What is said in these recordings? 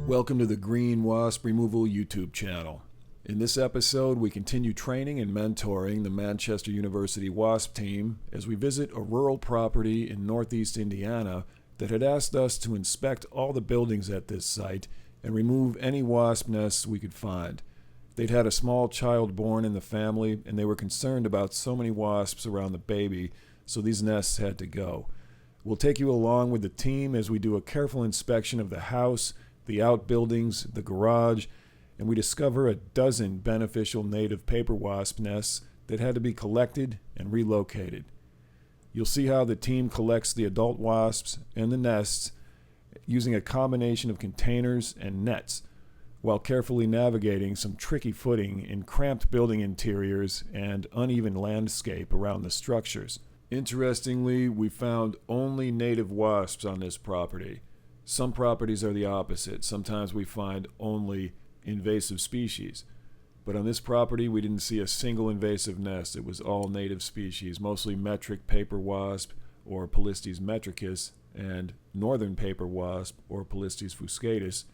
Welcome to the Green Wasp Removal YouTube channel. In this episode, we continue training and mentoring the Manchester University Wasp Team as we visit a rural property in northeast Indiana that had asked us to inspect all the buildings at this site and remove any wasp nests we could find. They'd had a small child born in the family, and they were concerned about so many wasps around the baby, so these nests had to go. We'll take you along with the team as we do a careful inspection of the house, the outbuildings, the garage, and we discover a dozen beneficial native paper wasp nests that had to be collected and relocated. You'll see how the team collects the adult wasps and the nests using a combination of containers and nets, while carefully navigating some tricky footing in cramped building interiors and uneven landscape around the structures. Interestingly, we found only native wasps on this property. Some properties are the opposite. Sometimes we find only invasive species. But on this property, we didn't see a single invasive nest. It was all native species, mostly metric paper wasp or Polistes metricus and northern paper wasp or Polistes fuscatus.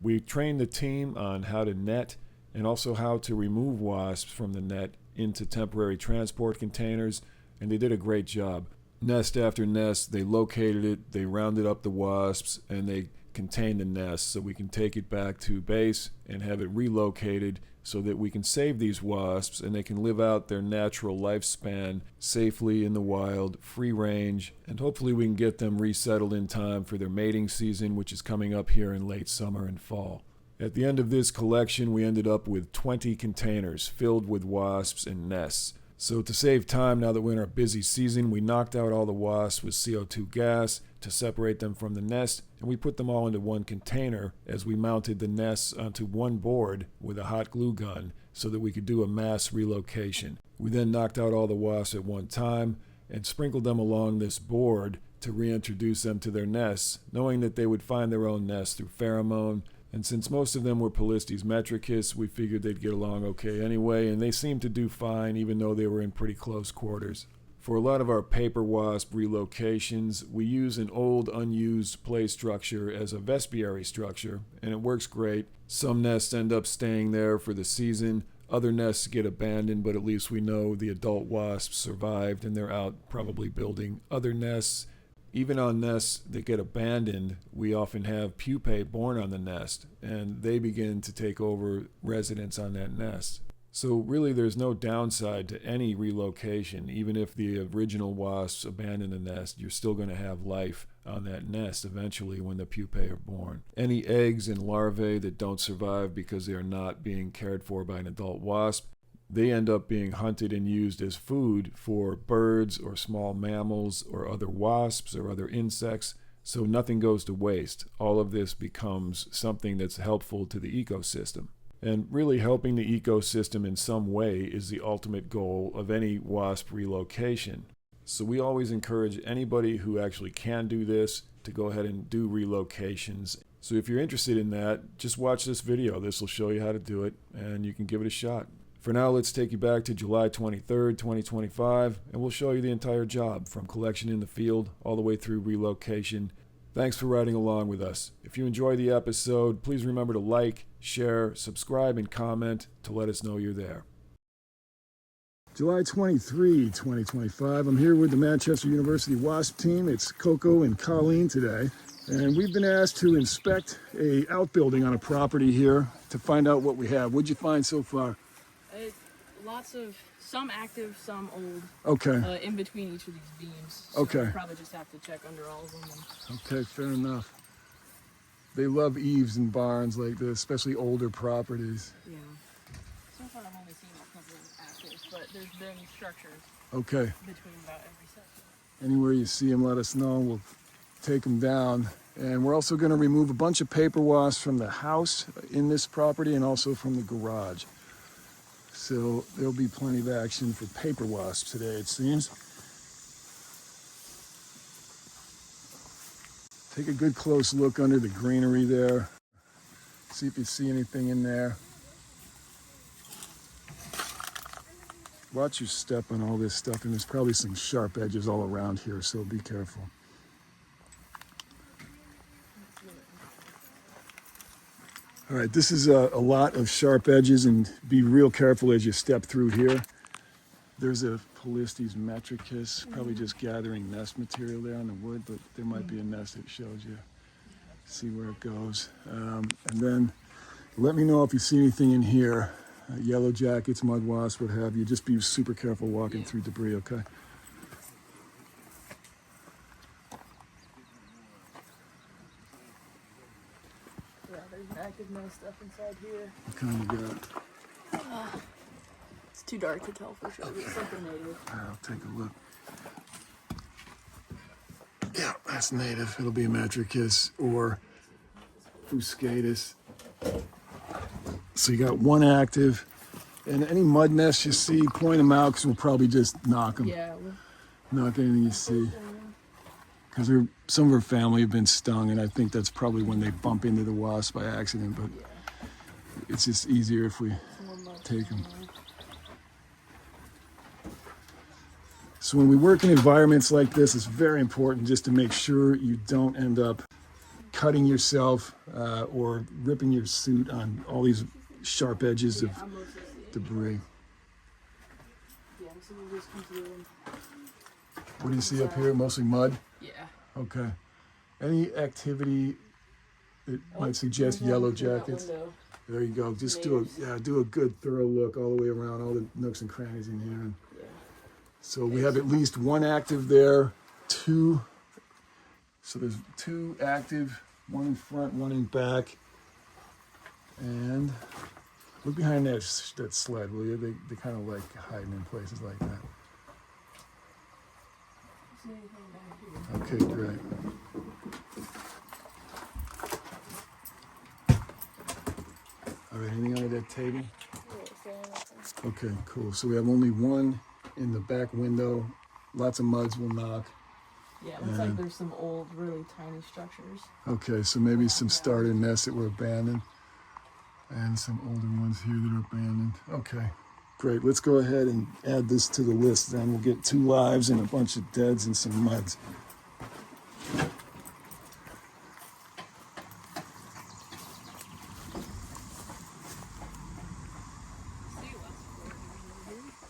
We trained the team on how to net and also how to remove wasps from the net into temporary transport containers, and they did a great job. Nest after nest, they located it, they rounded up the wasps, and they contained the nest so we can take it back to base and have it relocated so that we can save these wasps and they can live out their natural lifespan safely in the wild, free range, and hopefully we can get them resettled in time for their mating season, which is coming up here in late summer and fall. At the end of this collection, we ended up with 20 containers filled with wasps and nests. So to save time, now that we're in our busy season, we knocked out all the wasps with CO2 gas to separate them from the nest, and we put them all into one container as we mounted the nests onto one board with a hot glue gun so that we could do a mass relocation. We then knocked out all the wasps at one time and sprinkled them along this board to reintroduce them to their nests, knowing that they would find their own nest through pheromone. And since most of them were Polistes metricus, we figured they'd get along okay anyway, and they seemed to do fine even though they were in pretty close quarters. For a lot of our paper wasp relocations, we use an old unused play structure as a vespiary structure, and it works great. Some nests end up staying there for the season, other nests get abandoned, but at least we know the adult wasps survived and they're out probably building other nests. Even on nests that get abandoned, we often have pupae born on the nest, and they begin to take over residence on that nest. So really there's no downside to any relocation. Even if the original wasps abandon the nest, you're still going to have life on that nest eventually when the pupae are born. Any eggs and larvae that don't survive because they are not being cared for by an adult wasp, they end up being hunted and used as food for birds or small mammals or other wasps or other insects, so nothing goes to waste. All of this becomes something that's helpful to the ecosystem. And really helping the ecosystem in some way is the ultimate goal of any wasp relocation. So we always encourage anybody who actually can do this to go ahead and do relocations. So if you're interested in that, just watch this video. This will show you how to do it, and you can give it a shot. For now, let's take you back to July 23rd, 2025, and we'll show you the entire job from collection in the field all the way through relocation. Thanks for riding along with us. If you enjoy the episode, please remember to like, share, subscribe, and comment to let us know you're there. July 23, 2025. I'm here with the Manchester University Wasp Team. It's Coco and Colleen today, and we've been asked to inspect a outbuilding on a property here to find out what we have. What'd you find so far? Lots of, some active, some old. Okay. In between each of these beams. So okay. We'll probably just have to check under all of them. Okay, fair enough. They love eaves and barns like this, especially older properties. Yeah. So far I've only seen a couple of active, but there's been structures. Okay. Between about every section. Anywhere you see them, let us know. We'll take them down. And we're also going to remove a bunch of paper wasps from the house in this property and also from the garage. So there'll be plenty of action for paper wasps today, it seems. Take a good close look under the greenery there. See if you see anything in there. Watch your step on all this stuff, and there's probably some sharp edges all around here, so be careful. All right, this is a lot of sharp edges, and be real careful as you step through here. There's a Polistes metricus, probably just gathering nest material there on the wood, but there might be a nest that shows you. See where it goes. And then let me know if you see anything in here. Yellow jackets, mud wasps, what have you. Just be super careful walking through debris, okay? Yeah, there's an active nest stuff inside here. What kind you got? It's too dark to tell for sure, but it's something native. I'll take a look. Yeah, that's native. It'll be a metricus or fuscatus. So you got one active, and any mud nests you see, point them out because we'll probably just knock them. Yeah. Knock anything you see. Because some of her family have been stung, and I think that's probably when they bump into the wasp by accident, but it's just easier if we take them. So when we work in environments like this, it's very important just to make sure you don't end up cutting yourself or ripping your suit on all these sharp edges of debris. What do you see up here? Mostly mud? Yeah. Okay. Any activity that might suggest yellow jackets? There you go. Just do a good thorough look all the way around, all the nooks and crannies in here. And so we have at least one active there, two. So there's two active, one in front, one in back. And look behind that sled, will you? They kind of like hiding in places like that. Okay, great. All right, anything under that table? Okay, cool. So we have only one in the back window. Lots of muds will knock. Yeah, it looks like there's some old, really tiny structures. Okay, so maybe some starter nests that were abandoned. And some older ones here that are abandoned. Okay, great. Let's go ahead and add this to the list. Then we'll get 2 lives and a bunch of deads and some muds.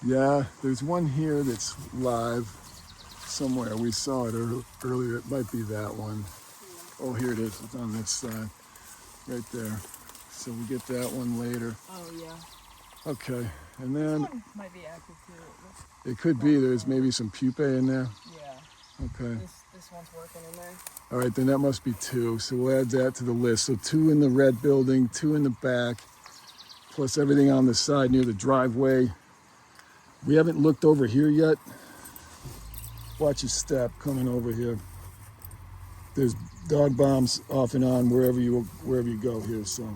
Yeah, there's one here that's live somewhere. We saw it earlier. It might be that one. Oh, here it is. It's on this side. Right there. So we'll get that one later. Oh, yeah. Okay, and then This one might be active too. it could be there's maybe some pupae in there. Yeah. Okay. This one's working in there. All right, then that must be 2. So we'll add that to the list. So 2 in the red building, 2 in the back, plus everything on the side near the driveway. We haven't looked over here yet. Watch your step coming over here. There's dog bombs off and on wherever you go here. So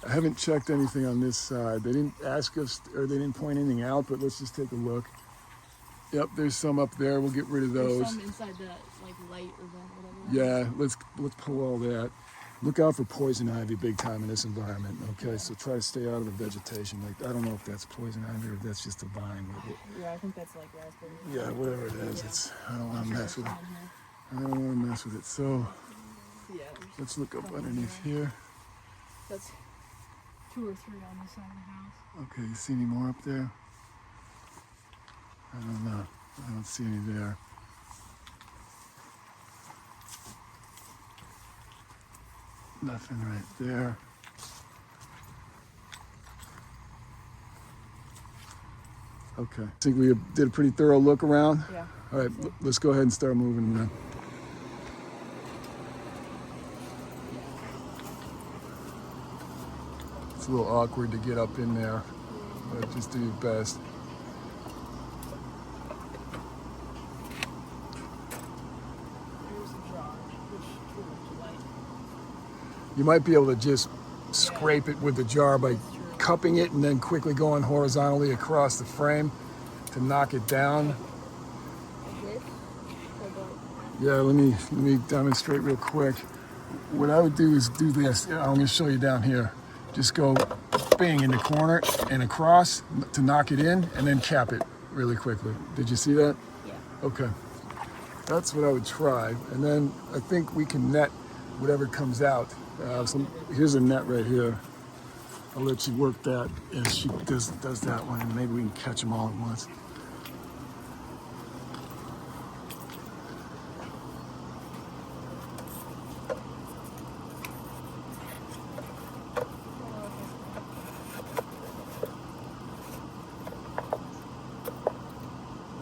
I haven't checked anything on this side. They didn't ask us, or they didn't point anything out, but let's just take a look. Yep, there's some up there. We'll get rid of those. There's some inside that light or whatever. Yeah, let's pull all that. Look out for poison ivy big time in this environment, okay? So try to stay out of the vegetation. Like, I don't know if that's poison ivy or if that's just a vine. Yeah, I think that's like raspberry. Yeah, whatever it is, I don't want to mess with it. I don't want to mess with it. So Yeah. let's look up underneath here. That's 2 or 3 on this side of the house. Okay, you see any more up there? I don't know. I don't see any there. Nothing right there. Okay. I think we did a pretty thorough look around. Yeah. All right, let's go ahead and start moving then. It's a little awkward to get up in there, but just do your best. Here's the jar, which would light. You might be able to just scrape it with the jar by cupping it and then quickly going horizontally across the frame to knock it down. Yeah, let me demonstrate real quick. What I would do is do this. I'm going to show you down here. Just go bang in the corner and across to knock it in, and then cap it really quickly. Did you see that? Yeah. Okay. That's what I would try. And then I think we can net whatever comes out. Here's a net right here. I'll let you work that as she does that one, and maybe we can catch them all at once.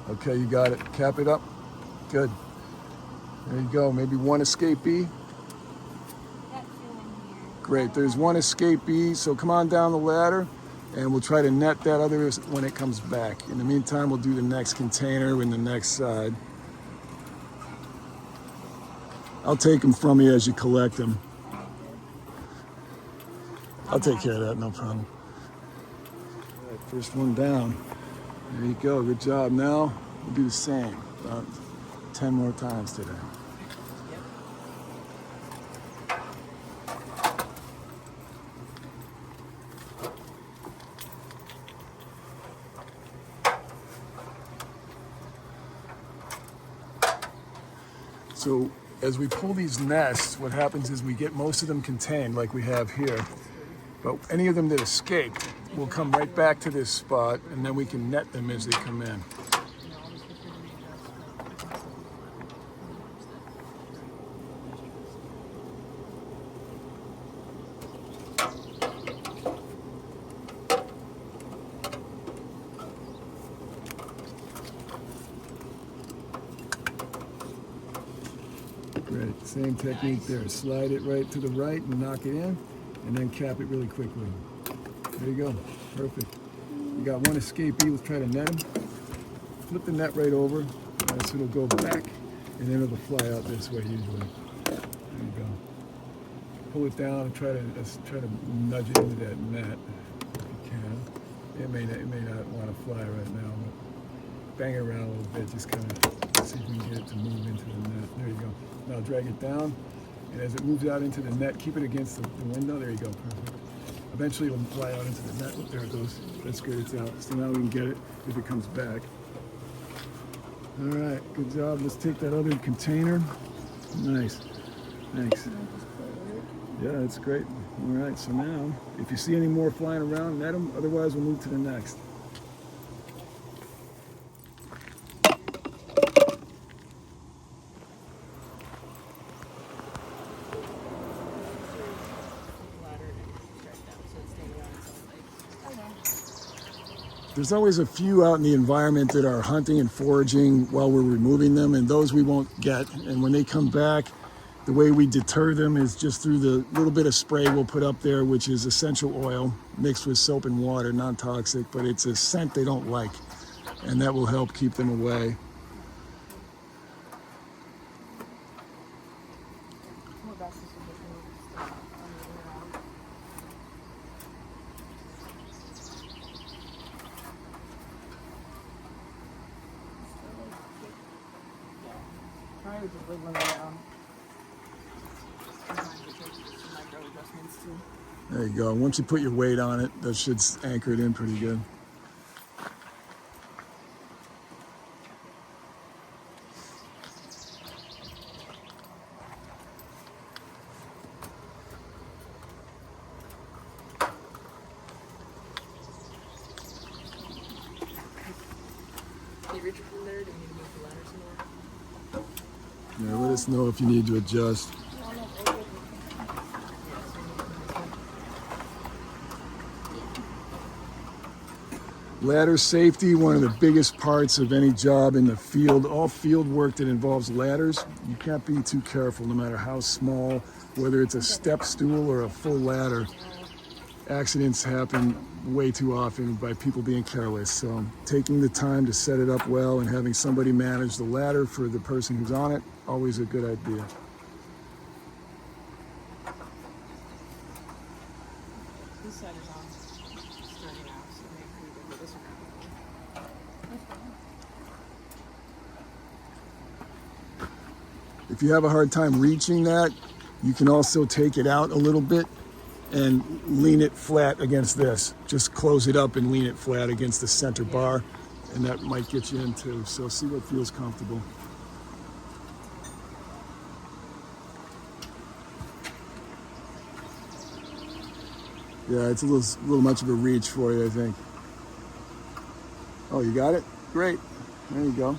Okay, you got it. Cap it up. Good. There you go. Maybe one escapee. Great. There's one escapee, so come on down the ladder, and we'll try to net that other when it comes back. In the meantime, we'll do the next container in the next side. I'll take them from you as you collect them. I'll take care of that, no problem. All right, first one down. There you go. Good job. Now we'll do the same. About 10 more times today. So as we pull these nests, what happens is we get most of them contained like we have here. But any of them that escaped will come right back to this spot, and then we can net them as they come in. Great, same technique there. Slide it right to the right and knock it in, and then cap it really quickly. There you go, perfect. You got one escapee, let's try to net him. Flip the net right over, so it'll go back, and then it'll fly out this way usually. There you go. Pull it down and try to nudge it into that net if you can. It may not want to fly right now, but bang it around a little bit, just kind of see if we can get it to move into the net. There you go. Now drag it down, and as it moves out into the net, keep it against the window. There you go, perfect. Eventually it'll fly out into the net. Oh, there it goes. That's good, it's out. So now we can get it if it comes back. All right, good job. Let's take that other container. Nice, thanks. Yeah, that's great. All right, so now, if you see any more flying around, net them. Otherwise, we'll move to the next. There's always a few out in the environment that are hunting and foraging while we're removing them, and those we won't get. And when they come back, the way we deter them is just through the little bit of spray we'll put up there, which is essential oil mixed with soap and water, non-toxic, but it's a scent they don't like, and that will help keep them away. Just wiggling around. Sometimes it takes some micro adjustments too. There you go. Once you put your weight on it, that should anchor it in pretty good. Can you reach it from there? Do you need to move the ladder some more? Yeah, let us know if you need to adjust. Ladder safety, one of the biggest parts of any job in the field. All field work that involves ladders, you can't be too careful no matter how small, whether it's a step stool or a full ladder. Accidents happen way too often by people being careless. So taking the time to set it up well and having somebody manage the ladder for the person who's on it, always a good idea. This side is on sturdy now, so maybe we can this around. If you have a hard time reaching that, you can also take it out a little bit and lean it flat against this. Just close it up and lean it flat against the center bar, and that might get you in too. So see what feels comfortable. Yeah, it's a little much of a reach for you, I think. Oh, you got it? Great. There you go.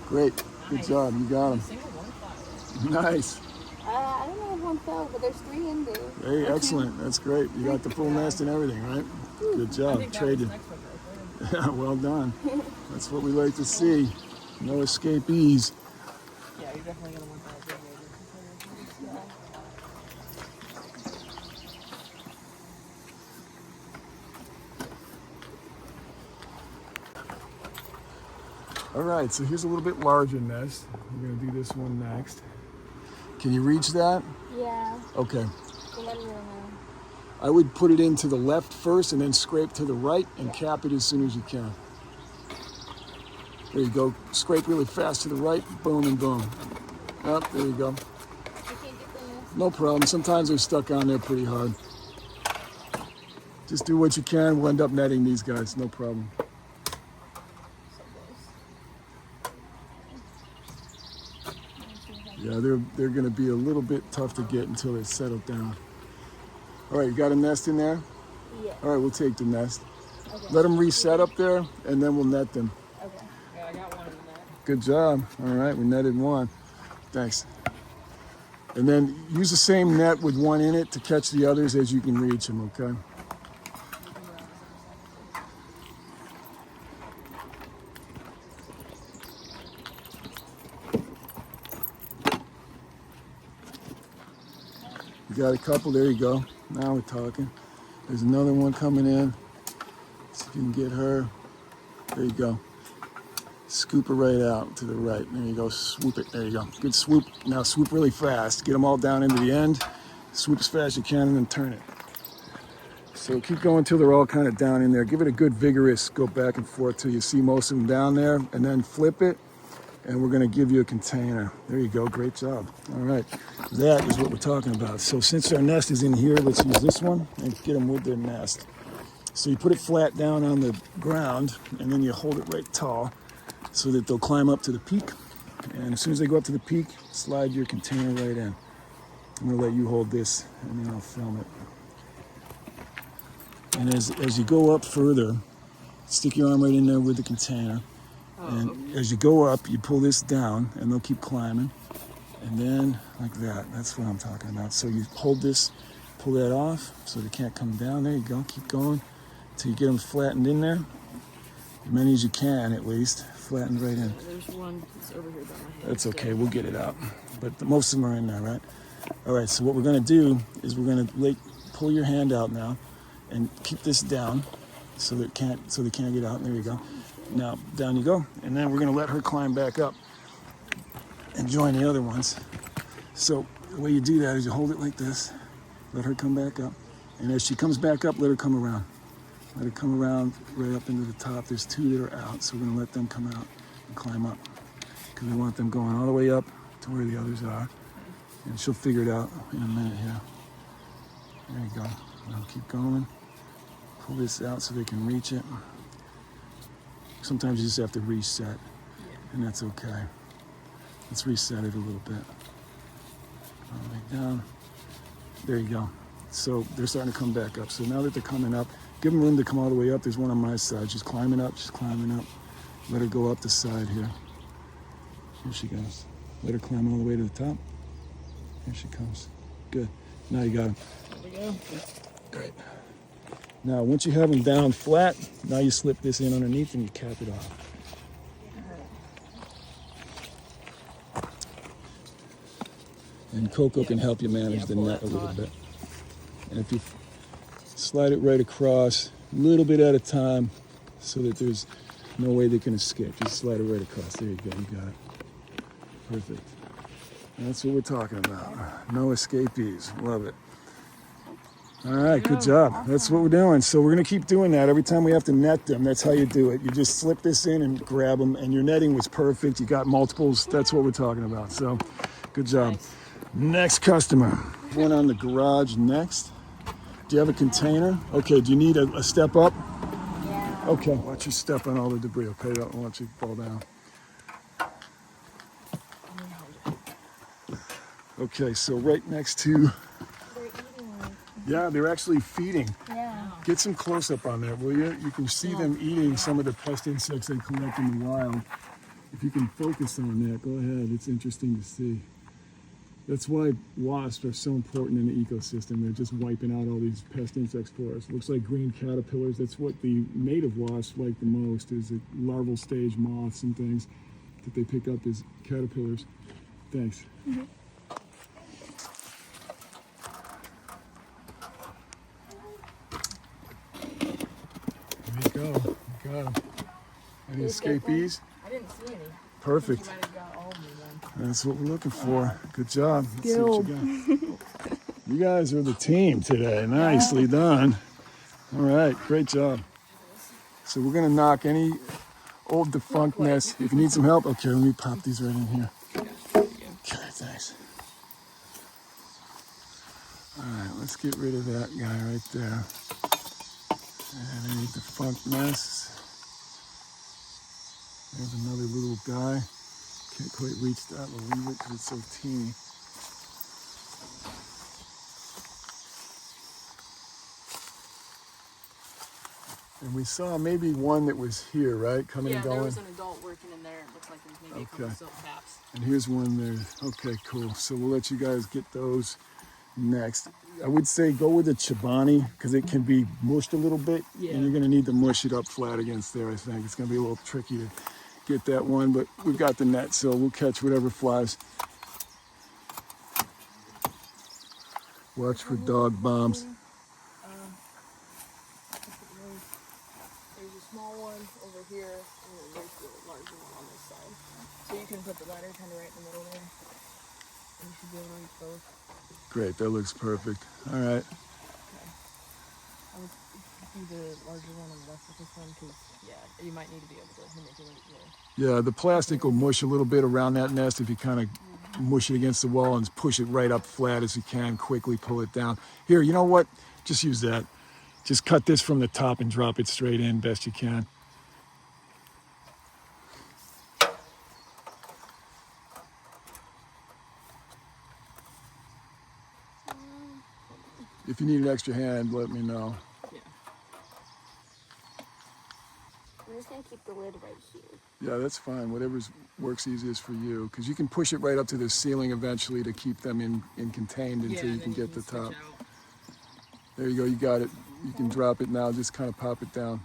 Great. Good job. You got them. Single one file. Nice. I don't know if one fell, but there's 3 in there. Hey, excellent. That's great. You got the full nest and everything, right? Good job. Traded. Yeah, well done. That's what we like to see. No escapees. Yeah, you're definitely gonna want that big later. All right, so here's a little bit larger nest. We're gonna do this one next. Can you reach that? Yeah. Okay. Well, let me know. I would put it into the left first and then scrape to the right and cap it as soon as you can. There you go. Scrape really fast to the right, boom and boom. Up, there you go. I can't get the nest. No problem. Sometimes they're stuck on there pretty hard. Just do what you can. We'll end up netting these guys. No problem. Yeah, they're going to be a little bit tough to get until they settle down. All right, you got a nest in there? Yeah. All right, we'll take the nest. Okay. Let them reset up there, and then we'll net them. Okay. Yeah, I got one in that. Good job. All right, we netted one. Thanks. And then use the same net with one in it to catch the others as you can reach them, okay? You got a couple, there you go. Now we're talking. There's another one coming in. See if you can get her. There you go. Scoop her right out to the right. There you go, swoop it, there you go. Good swoop. Now swoop really fast. Get them all down into the end. Swoop as fast as you can and then turn it. So keep going till they're all kind of down in there. Give it a good vigorous go back and forth till you see most of them down there, and then flip it. And we're gonna give you a container. There you go, great job. All right, that is what we're talking about. So since our nest is in here, let's use this one and get them with their nest. So you put it flat down on the ground, and then you hold it right tall so that they'll climb up to the peak. And as soon as they go up to the peak, slide your container right in. I'm gonna let you hold this, and then I'll film it. And as you go up further, stick your arm right in there with the container. And as you go up, you pull this down, and they'll keep climbing. And then, like that, that's what I'm talking about. So you hold this, pull that off, so they can't come down. There you go, keep going, until you get them flattened in there. As many as you can, at least, flattened right in. There's one that's over here by my head. That's okay, we'll get it out. But most of them are in there, right? All right, so what we're gonna do is we're gonna pull your hand out now, and keep this down, so they can't get out. There you go. Now, down you go. And then we're gonna let her climb back up and join the other ones. So the way you do that is you hold it like this, let her come back up. And as she comes back up, let her come around. Let her come around right up into the top. There's 2 that are out, so we're gonna let them come out and climb up. Because we want them going all the way up to where the others are. And she'll figure it out in a minute here. There you go. Now keep going. Pull this out so they can reach it. Sometimes you just have to reset, and that's okay. Let's reset it a little bit. All the way down. There you go. So they're starting to come back up. So now that they're coming up, give them room to come all the way up. There's one on my side. She's climbing up, she's climbing up. Let her go up the side here. Here she goes. Let her climb all the way to the top. Here she comes. Good. Now you got them. There we go. Great. Now, once you have them down flat, now you slip this in underneath and you cap it off. And Coco can help you manage the net a little bit. And if you slide it right across, a little bit at a time, so that there's no way they can escape. Just slide it right across. There you go, you got it. Perfect. That's what we're talking about. No escapees. Love it. All right, good job. Awesome. That's what we're doing. So we're gonna keep doing that. Every time we have to net them, that's how you do it. You just slip this in and grab them, and your netting was perfect. You got multiples. That's what we're talking about. So good job. Nice. Next customer. One on the garage next. Do you have a container? Okay, do you need a step up? Yeah. Okay, watch you step on all the debris, okay? Don't want you to fall down. Okay, so right next to, They're eating it. yeah, they're actually feeding. Yeah. Get some close up on that, will you? You can see them eating some of the pest insects they collect in the wild. If you can focus on that, go ahead. It's interesting to see. That's why wasps are so important in the ecosystem. They're just wiping out all these pest insects for us. Looks like green caterpillars. That's what the native wasps like the most, is the larval stage moths and things that they pick up as caterpillars. Thanks. Mm-hmm. There you go. Got 'em. Any escapees? I didn't see any. Perfect. You might have got all of them then. That's what we're looking for. Good job. Let's see what you got. You guys are the team today. Nicely done. All right, great job. So we're gonna knock any old defunct nest. If you need some help, okay, let me pop these right in here. Okay, thanks. All right, let's get rid of that guy right there. And any defunct nests. There's another little guy. Can't quite reach that. We'll leave it because it's so teeny. And we saw maybe one that was here, right? Coming and Yeah, going. there was an adult working in there. It looks like there's maybe a couple Okay. silk caps. And here's one there. Okay, cool. So we'll let you guys get those next. I would say go with the Chobani because it can be mushed a little bit. Yeah. And you're going to need to mush it up flat against there, I think. It's going to be a little tricky to get that one, but we've got the net, so we'll catch whatever flies. Watch for dog bombs. There's a small one over here, and then there's the larger one on this side. So you can put the ladder kind of right in the middle there, and you should be able to reach both. Great, that looks perfect. All right. I would do the larger one on the left with this one, because, yeah, you might need to be able to manipulate Yeah, the plastic will mush a little bit around that nest if you kind of mush it against the wall and push it right up flat as you can, quickly pull it down. Here, you know what? Just use that. Just cut this from the top and drop it straight in best you can. If you need an extra hand, let me know. Yeah. I'm just gonna keep the lid right here. Yeah, that's fine. Whatever works easiest for you, because you can push it right up to the ceiling eventually to keep them in contained until you can get the top. There you go. You got it. You can drop it now. Just kind of pop it down.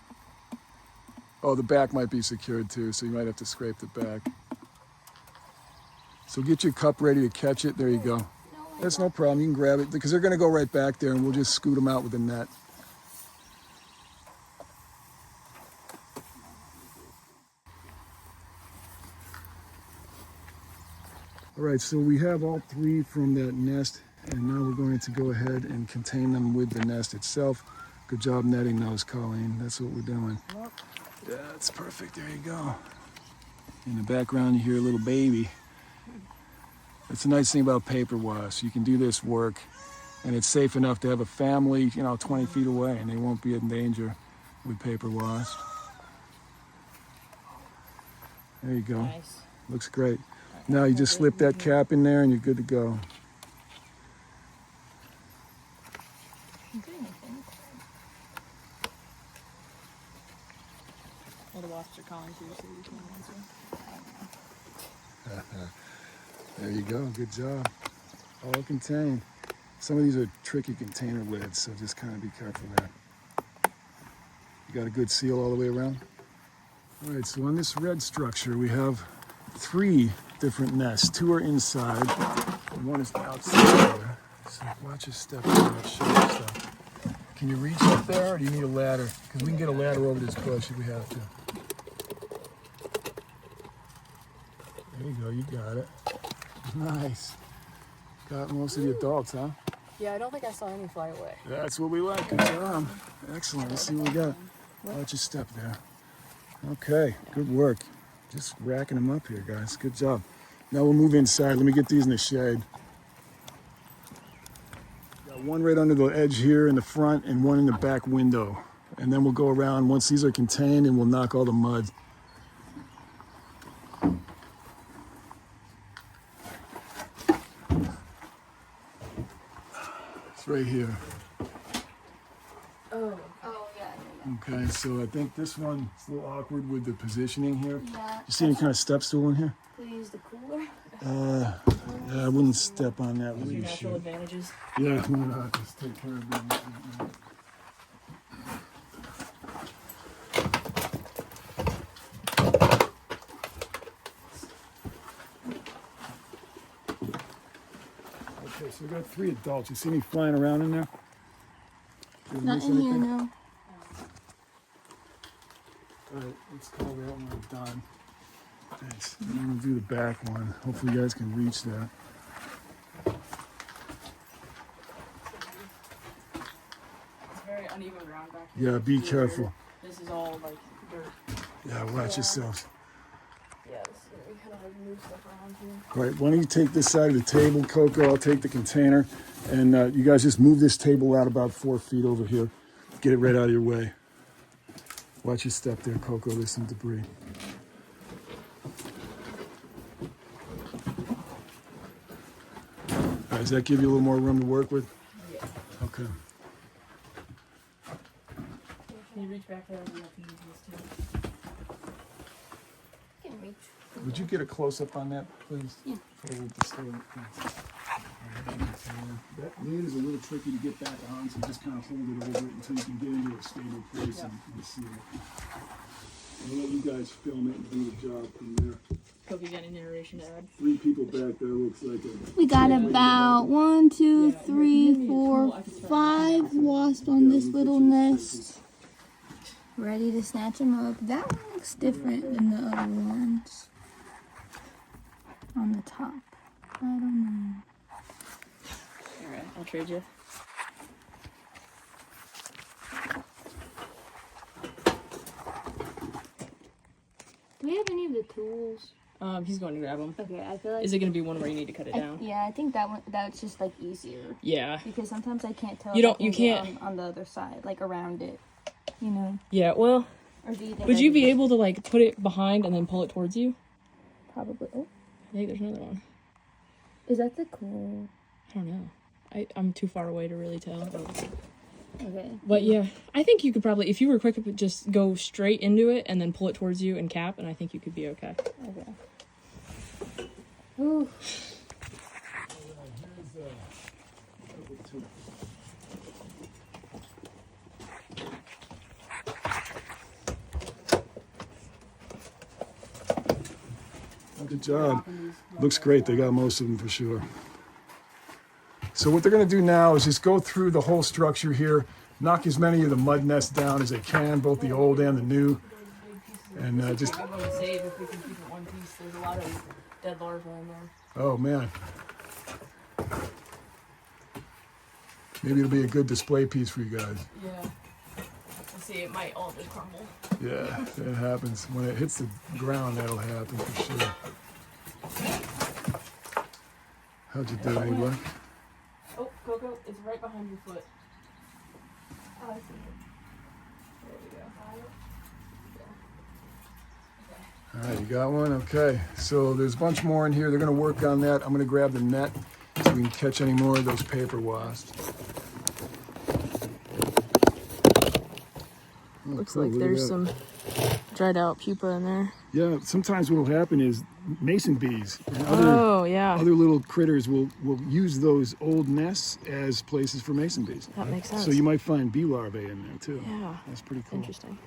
Oh, the back might be secured too, so you might have to scrape the back. So get your cup ready to catch it. There you go. That's no problem. You can grab it because they're going to go right back there, and we'll just scoot them out with the net. All right, so we have all three from that nest, and now we're going to go ahead and contain them with the nest itself. Good job netting those, Colleen. That's what we're doing. Yeah, that's perfect. There you go. In the background, you hear a little baby. That's the nice thing about paper wasps. You can do this work, and it's safe enough to have a family, 20 feet away, and they won't be in danger with paper wasps. There you go. Nice. Looks great. Now you just slip that cap in there, and you're good to go. Well, the wasps are calling too, so you can answer. There you go. Good job. All contained. Some of these are tricky container lids, so just kind of be careful there. You got a good seal all the way around? All right, so on this red structure, we have 3 different nests. 2 are inside, and 1 is outside there. So watch your step on that sharp stuff. Can you reach up there, or do you need a ladder? Because we can get a ladder over this bush if we have to. There you go, you got it. Nice. Got most of the adults, huh? Yeah, I don't think I saw any fly away. That's what we like. Good job. Excellent. Let's see what we got. Watch your step there. Okay, good work. Just racking them up here, guys. Good job. Now we'll move inside. Let me get these in the shade. Got 1 right under the edge here in the front and 1 in the back window. And then we'll go around once these are contained and we'll knock all the mud. right here. Oh, yeah. Okay, so I think this one is a little awkward with the positioning here. Yeah. You see any kind of step stool in here? Could we use the cooler? Yeah, I wouldn't step on that. Your natural advantages. Yeah, why not? Just take care of them. Okay, so we got 3 adults. You see any flying around in there? Did we Not miss in here, anything? no. All right, let's call that one done. Thanks. I'm gonna do the back one. Hopefully you guys can reach that. It's very uneven ground back here. Yeah, be careful. This is all like dirt. Yeah, watch yourselves. Yeah, so we kind of like move stuff around here. All right, why don't you take this side of the table, Coco? I'll take the container. And you guys just move this table out about 4 feet over here. Get it right out of your way. Watch your step there, Coco. There's some debris. All right, does that give you a little more room to work with? Yeah. Okay. Can you reach back there? We have to use this too. Can reach. Would you get a close-up on that, please? Yeah. Forward with the stand. That lid is a little tricky to get back on, so just kind of hold it over it until you can get into a stable place and see it. I'll let you guys film it and do the job from there. Hope you got any narration to add. 3 people back there looks like a... We got about 1, 2, Yeah, 3, 4, 5 wasps on this little nest. Ready to snatch them up. That one looks different than the other ones. On the top. I don't know. Alright, I'll trade you. Do we have any of the tools? He's going to grab them. Okay, I feel like... Is it going to be one where you need to cut it down? yeah, I think that one, that's just like easier. Yeah. Because sometimes I can't tell You if don't- I you can get can't- on the other side, like around it. You know? Yeah, well, Or do you think would I you could be just- able to like put it behind and then pull it towards you? Probably. Oh, I think there's another one. is that the cool? I don't know. I'm too far away to really tell. Okay. But yeah, I think you could probably, if you were quick, just go straight into it and then pull it towards you and cap, and I think you could be okay. Okay. Ooh. Good job. Looks great. They got most of them for sure. So what they're going to do now is just go through the whole structure here, knock as many of the mud nests down as they can, both the old and the new. And just... I'm going to save if we can keep it one piece. There's a lot of dead larvae in there. Oh, man. Maybe it'll be a good display piece for you guys. Yeah. Let's see, it might all just crumble. Yeah, that happens. When it hits the ground, that'll happen for sure. How'd you do, anyway? Oh, Coco, it's right behind your foot. Oh, I see it. There we go. All right, you got one? Okay. So there's a bunch more in here. They're going to work on that. I'm going to grab the net so we can catch any more of those paper wasps. Oh, Looks cool, like look at there's that. some dried out pupa in there. Yeah, sometimes what will happen is mason bees and other little critters will use those old nests as places for mason bees. That makes sense. So you might find bee larvae in there too. Yeah. That's pretty cool. Interesting.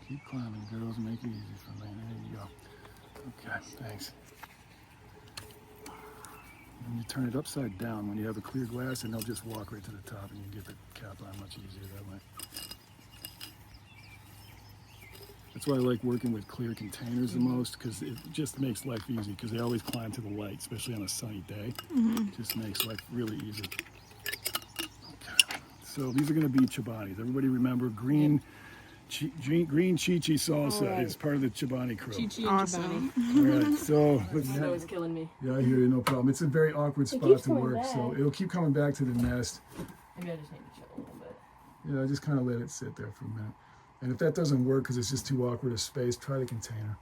Keep climbing, girls. Make it easy for me. There you go. Okay, thanks. And you turn it upside down when you have a clear glass, and they'll just walk right to the top, and you can get the cap on much easier that way. That's why I like working with clear containers the most, because it just makes life easy, because they always climb to the light, especially on a sunny day. It just makes life really easy. Okay, so these are going to be Chobanis. Everybody remember green green Chi-Chi salsa All right. is part of the Chobani crew. Chi-Chi and Awesome. Chobani. All right, so let's That was killing me. yeah, I hear you, no problem. It's a very awkward spot keeps to coming work, back. so it'll keep coming back to the nest. Maybe I just need to chill a little bit. Yeah, just kind of let it sit there for a minute. And if that doesn't work because it's just too awkward a space, try the container.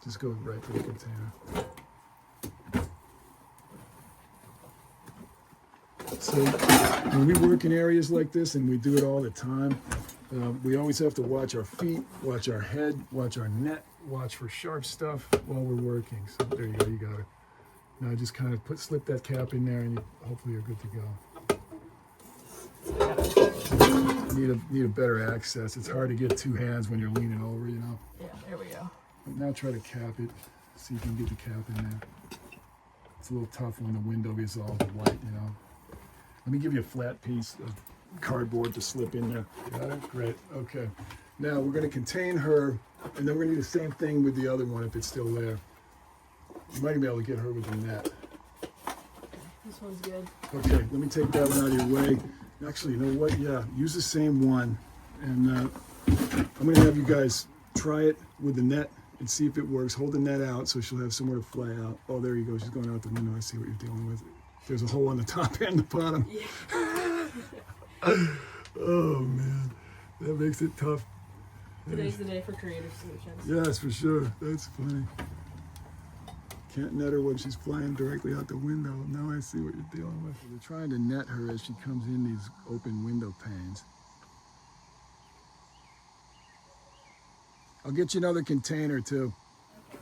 Just go right to the container. So when we work in areas like this, and we do it all the time, we always have to watch our feet, watch our head, watch our net, watch for sharp stuff while we're working. So there you go, you got it. Now just kind of slip that cap in there, and hopefully you're good to go. Need a better access. It's hard to get two hands when you're leaning over, you know. Yeah, there we go. But now try to cap it. See if you can get the cap in there. It's a little tough when the window is all white, you know. Let me give you a flat piece of cardboard to slip in there. Got it? Great. Okay. Now we're going to contain her, and then we're going to do the same thing with the other one if it's still there. You might be able to get her with the net. This one's good. Okay, let me take that one out of your way. Actually, you know what? Yeah, use the same one. And I'm going to have you guys try it with the net and see if it works. Hold the net out so she'll have somewhere to fly out. Oh, there you go. She's going out the window. I see what you're dealing with. There's a hole on the top and the bottom. Yeah. Oh, man. That makes it tough. Today's the day for creative solutions. Yes, for sure. That's funny. Can't net her when she's flying directly out the window. Now I see what you're dealing with. We're trying to net her as she comes in these open window panes. I'll get you another container too.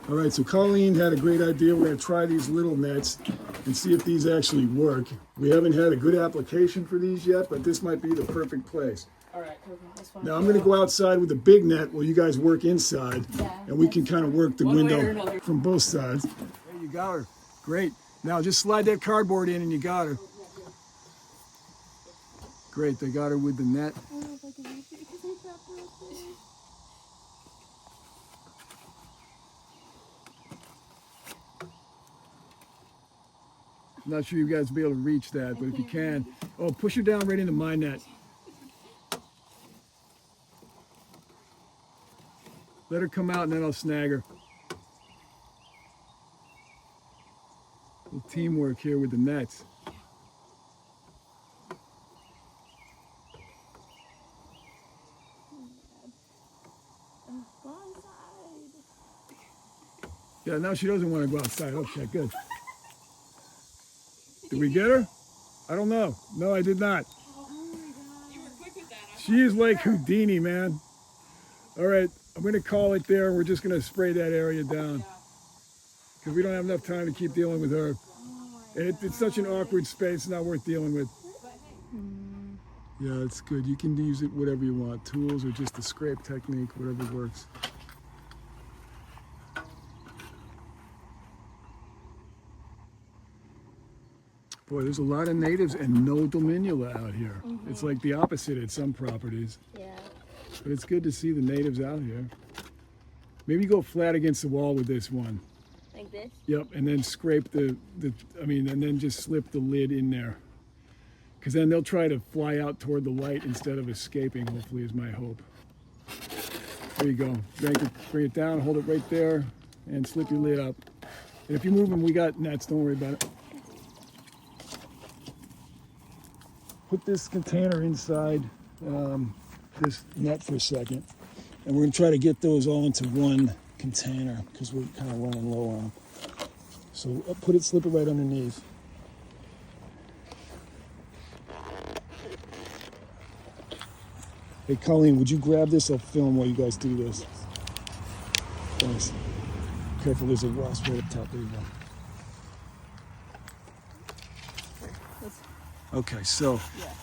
All right, so Colleen had a great idea. We're going to try these little nets and see if these actually work. We haven't had a good application for these yet, but this might be the perfect place. All right, that's fine. Now I'm going to go outside with the big net while you guys work inside, and we can kind of work the One way or window another. from both sides. There you got her. Great. Now just slide that cardboard in and you got her. Great, they got her with the net. I don't know if I can reach it because I dropped her up there. I'm not sure you guys will be able to reach that, but if you can. Oh, push her down right into my net. Let her come out and then I'll snag her. A little teamwork here with the nets. Go inside. Yeah, now she doesn't want to go outside. Okay, good. Did we get her? I don't know. No, I did not. Oh my god. You were quick with that. She is like Houdini, man. All right, I'm going to call it there. We're just going to spray that area down because we don't have enough time to keep dealing with her. And it's such an awkward space, not worth dealing with. Yeah, it's good. You can use it whatever you want. Tools or just the scrape technique, whatever works. Boy, there's a lot of natives and no dominula out here. It's like the opposite at some properties. Yeah. But it's good to see the natives out here. Maybe go flat against the wall with this one. Like this? Yep, and then scrape and then just slip the lid in there. Because then they'll try to fly out toward the light instead of escaping, hopefully, is my hope. There you go. Bring it down, hold it right there, and slip your lid up. And if you move them, we got nets, don't worry about it. Put this container inside this net for a second. And we're going to try to get those all into one container because we're kind of running low on them. So slip it right underneath. Hey, Colleen, would you grab this? I'll film while you guys do this. Thanks. Careful, there's a wasp right up top. There you go. Okay, so. Yeah.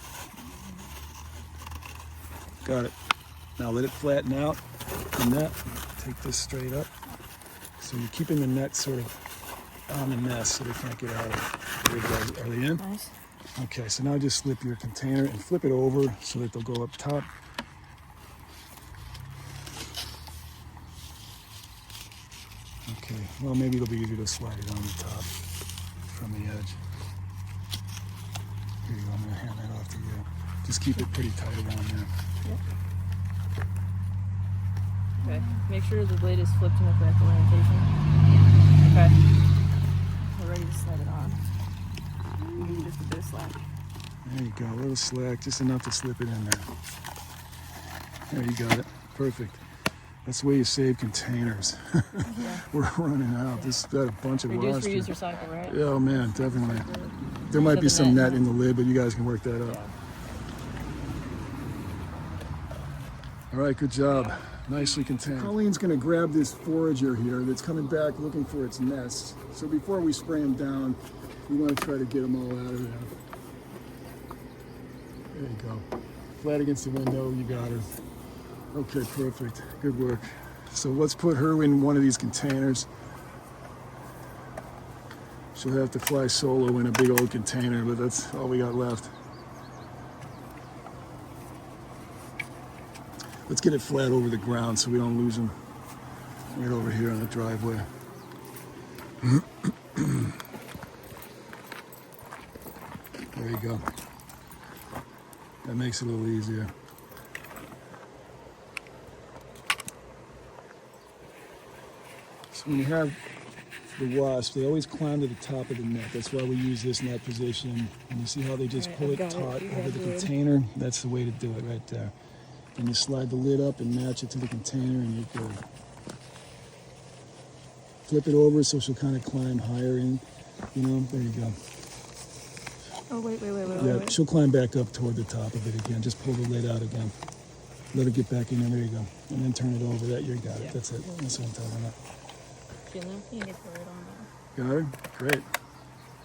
Got it. Now let it flatten out the net. Take this straight up. So you're keeping the net sort of on the nest so they can't get out of it. There we go. Are they in? Nice. Okay, so now just slip your container and flip it over so that they'll go up top. Okay, well maybe it'll be easier to slide it on the top from the edge. Here you go, I'm gonna hand that off to you. Just keep it pretty tight around there. Yep. Okay, make sure the blade is flipped in the correct orientation. Okay. We're ready to slide it on. You need just a bit of slack. There you go, a little slack, just enough to slip it in there. There you got it, perfect. That's the way you save containers. Yeah. We're running out. This has got a bunch of Reduce, wasps. reuse, recycle, right? Yeah, oh man, definitely. There might be some net in the lid, but you guys can work that out. Yeah. All right, good job. Nicely contained. Colleen's gonna grab this forager here that's coming back looking for its nest. So before we spray them down, we want to try to get them all out of there. There you go. Flat against the window, you got her. Okay, perfect. Good work. So let's put her in one of these containers. She'll have to fly solo in a big old container, but that's all we got left. Let's get it flat over the ground so we don't lose them right over here on the driveway. There you go. That makes it a little easier. So when you have the wasp, they always climb to the top of the net. That's why we use this net position. And you see how they just pull it taut over the container? That's the way to do it right there. And you slide the lid up and match it to the container and you're good. Flip it over so she'll kind of climb higher in, you know, there you go. Oh, wait. Yeah, she'll climb back up toward the top of it again. Just pull the lid out again. Let it get back in there, there you go. And then turn it over, that you got it, that's it. That's what I'm talking about. You can get the lid on Got it? Great.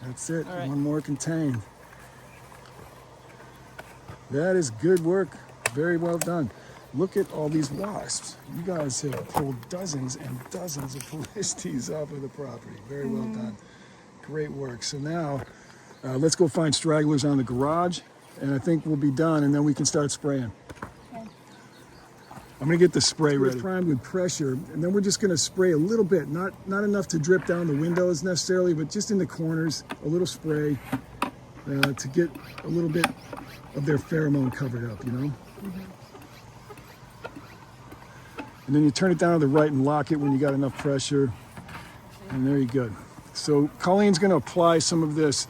That's it, All right. One more contained. That is good work. Very well done. Look at all these wasps. You guys have pulled dozens and dozens of Felistes off of the property. Very well done. Great work. So now, let's go find stragglers on the garage, and I think we'll be done, and then we can start spraying. Okay. I'm gonna get the spray ready. We're primed with pressure, and then we're just gonna spray a little bit, not enough to drip down the windows necessarily, but just in the corners, a little spray to get a little bit of their pheromone covered up, you know? And then you turn it down to the right and lock it when you got enough pressure. And there you go. So Colleen's gonna apply some of this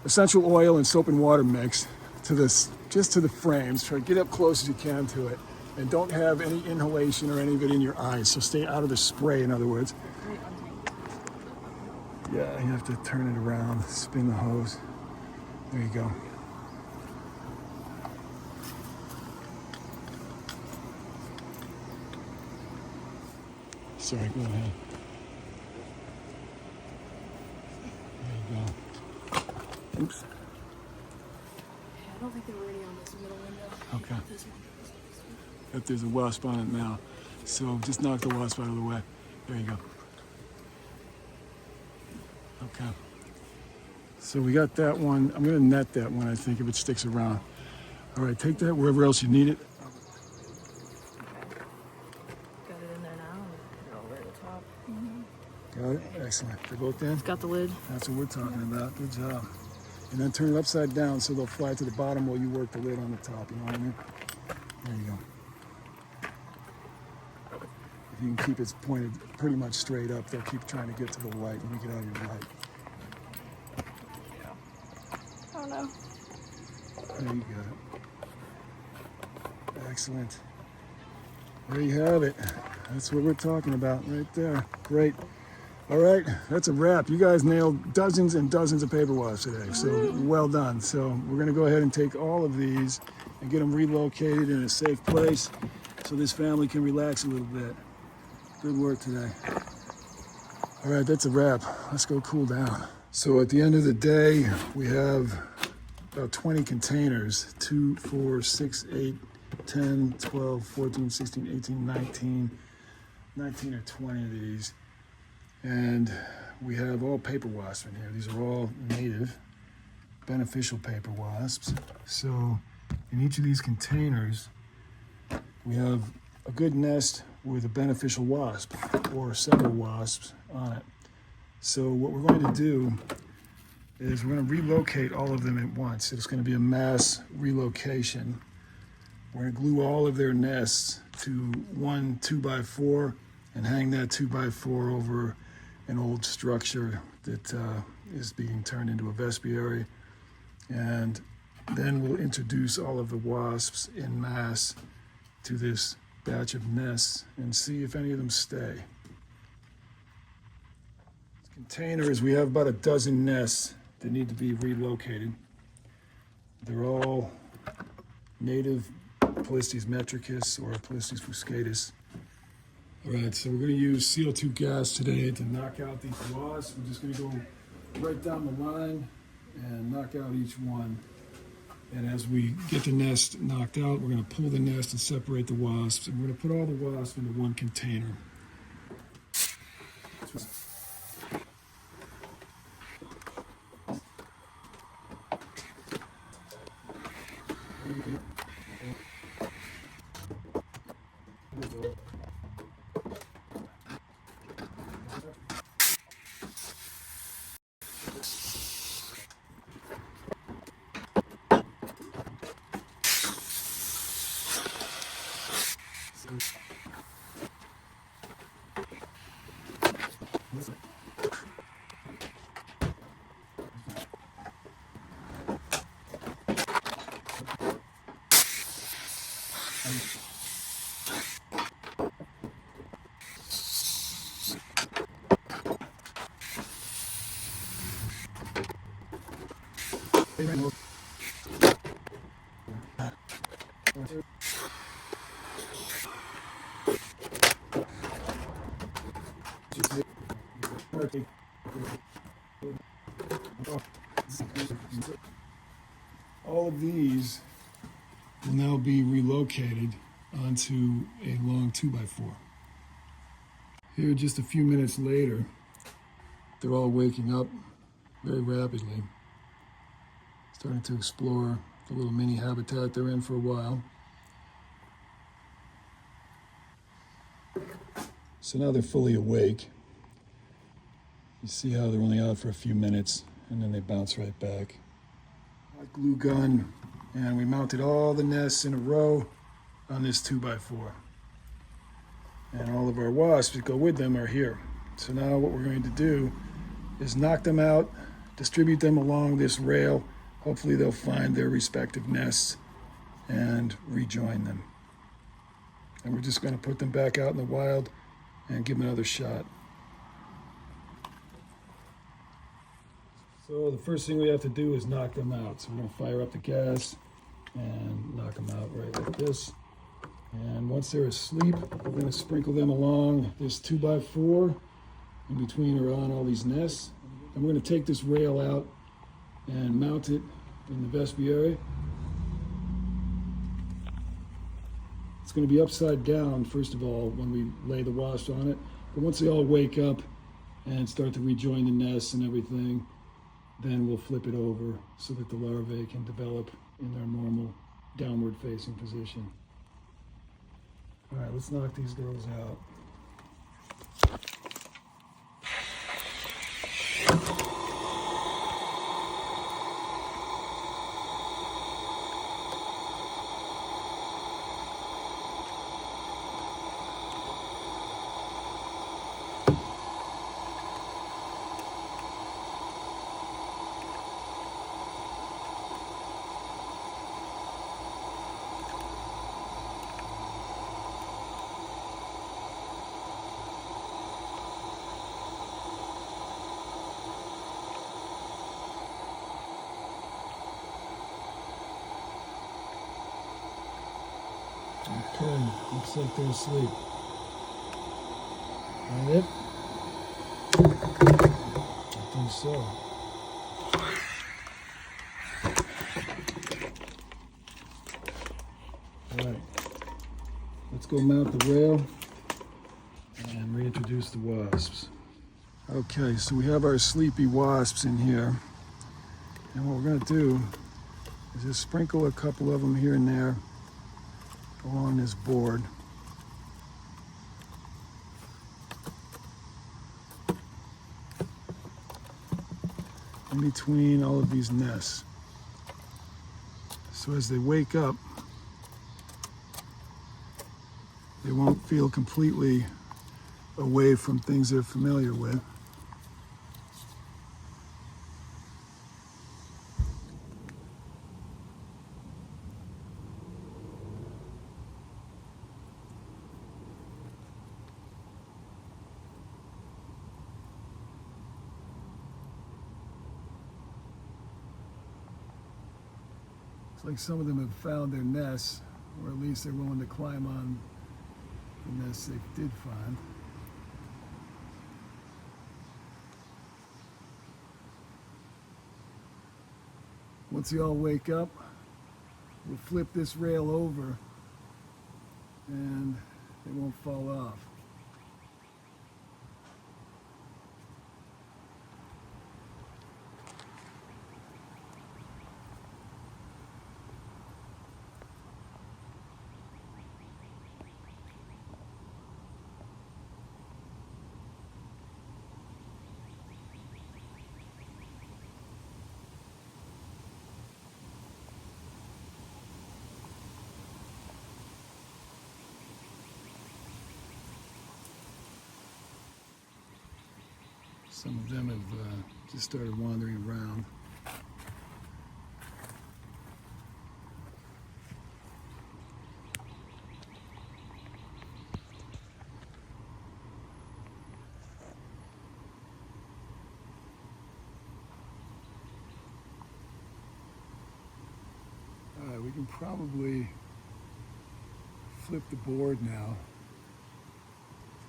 essential oil and soap and water mix to this, just to the frames. Try to get up close as you can to it. And don't have any inhalation or any of it in your eyes. So stay out of the spray, in other words. Yeah, you have to turn it around, spin the hose. There you go. Sorry, go ahead. There you go. Oops. I don't think they were any on this middle window. Okay. This one. If there's a wasp on it now. So just knock the wasp out of the way. There you go. Okay. So we got that one. I'm gonna net that one, I think, if it sticks around. All right, take that wherever else you need it. Got it in there now. Put it over the top. Got it? Excellent. They're both in? It's got the lid. That's what we're talking about. Good job. And then turn it upside down so they'll fly to the bottom while you work the lid on the top. You know what I mean? There you go. If you can keep it pointed pretty much straight up, they'll keep trying to get to the light when you get out of your light. Oh no. There you go. Excellent. There you have it. That's what we're talking about right there. Great. All right, that's a wrap. You guys nailed dozens and dozens of paper wasps today, so well done. So we're gonna go ahead and take all of these and get them relocated in a safe place so this family can relax a little bit. Good work today. All right, that's a wrap. Let's go cool down. So at the end of the day, we have about 20 containers, 2, 4, 6, 8, 10, 12, 14, 16, 18, 19 or 20 of these. And we have all paper wasps in here. These are all native, beneficial paper wasps. So in each of these containers, we have a good nest with a beneficial wasp or several wasps on it. So what we're going to do is we're going to relocate all of them at once. It's going to be a mass relocation. We're going to glue all of their nests to one 2x4 and hang that 2x4 over an old structure that is being turned into a vespiary. And then we'll introduce all of the wasps en masse to this batch of nests and see if any of them stay. This container is, we have about a dozen nests that need to be relocated. They're all native Palistes metricus or Palistes fuscatus. All right, so we're going to use CO2 gas today to knock out these wasps. We're just going to go right down the line and knock out each one. And as we get the nest knocked out, we're going to pull the nest and separate the wasps. And we're going to put all the wasps into one container. All of these will now be relocated onto a long 2x4. Here, just a few minutes later, they're all waking up very rapidly, starting to explore the little mini habitat they're in for a while. So now they're fully awake. You see how they're only out for a few minutes and then they bounce right back. Hot glue gun, and we mounted all the nests in a row on this 2x4. And all of our wasps that go with them are here. So now what we're going to do is knock them out, distribute them along this rail. Hopefully they'll find their respective nests and rejoin them. And we're just going to put them back out in the wild and give them another shot. So the first thing we have to do is knock them out. So we're going to fire up the gas and knock them out right like this. And once they're asleep, we're going to sprinkle them along this 2x4 in between or on all these nests. And we're going to take this rail out and mount it in the vespiary. It's going to be upside down, first of all, when we lay the wasps on it. But once they all wake up and start to rejoin the nests and everything, then we'll flip it over so that the larvae can develop in their normal downward facing position. All right, let's knock these girls out. Okay, looks like they're asleep. That it? I think so. Alright, let's go mount the rail and reintroduce the wasps. Okay, so we have our sleepy wasps in here. And what we're going to do is just sprinkle a couple of them here and there along this board. In between all of these nests. So as they wake up, they won't feel completely away from things they're familiar with. like some of them have found their nests, or at least they're willing to climb on the nests they did find. Once they all wake up, we'll flip this rail over and they won't fall off. Some of them have just started wandering around. All right, we can probably flip the board now.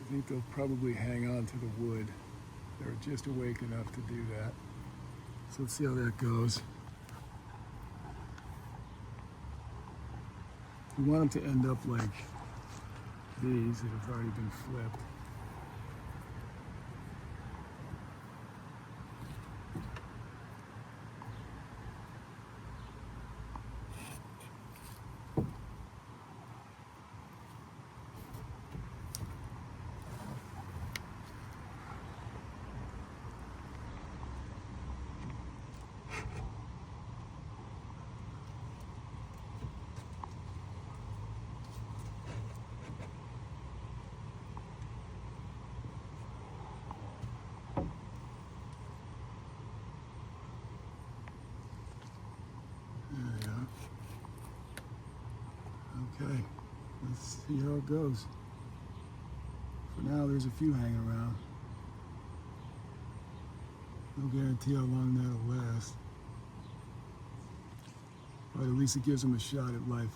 I think they'll probably hang on to the wood. They're just awake enough to do that. So let's see how that goes. We want them to end up like these that have already been flipped. Okay, let's see how it goes. For now, there's a few hanging around. No guarantee how long that'll last. But at least it gives them a shot at life.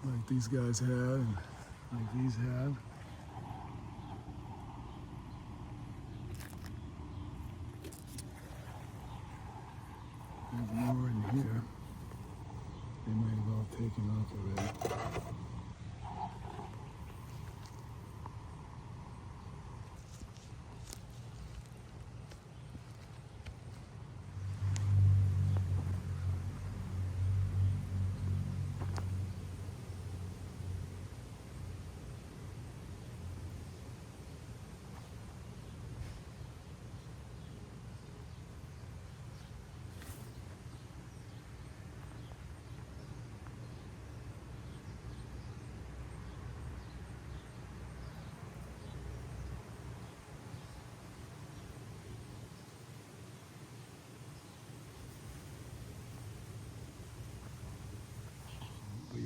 Like these guys had, and like these have. There's more in here. They might have all taken off already.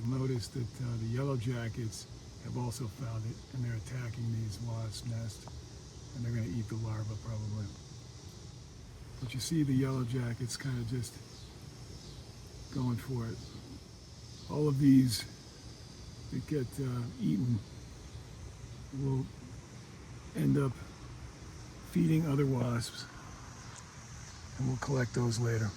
Notice that the yellow jackets have also found it, and they're attacking these wasp nests, and they're going to eat the larva probably. But you see the yellow jackets kind of just going for it. All of these that get eaten will end up feeding other wasps, and we'll collect those later.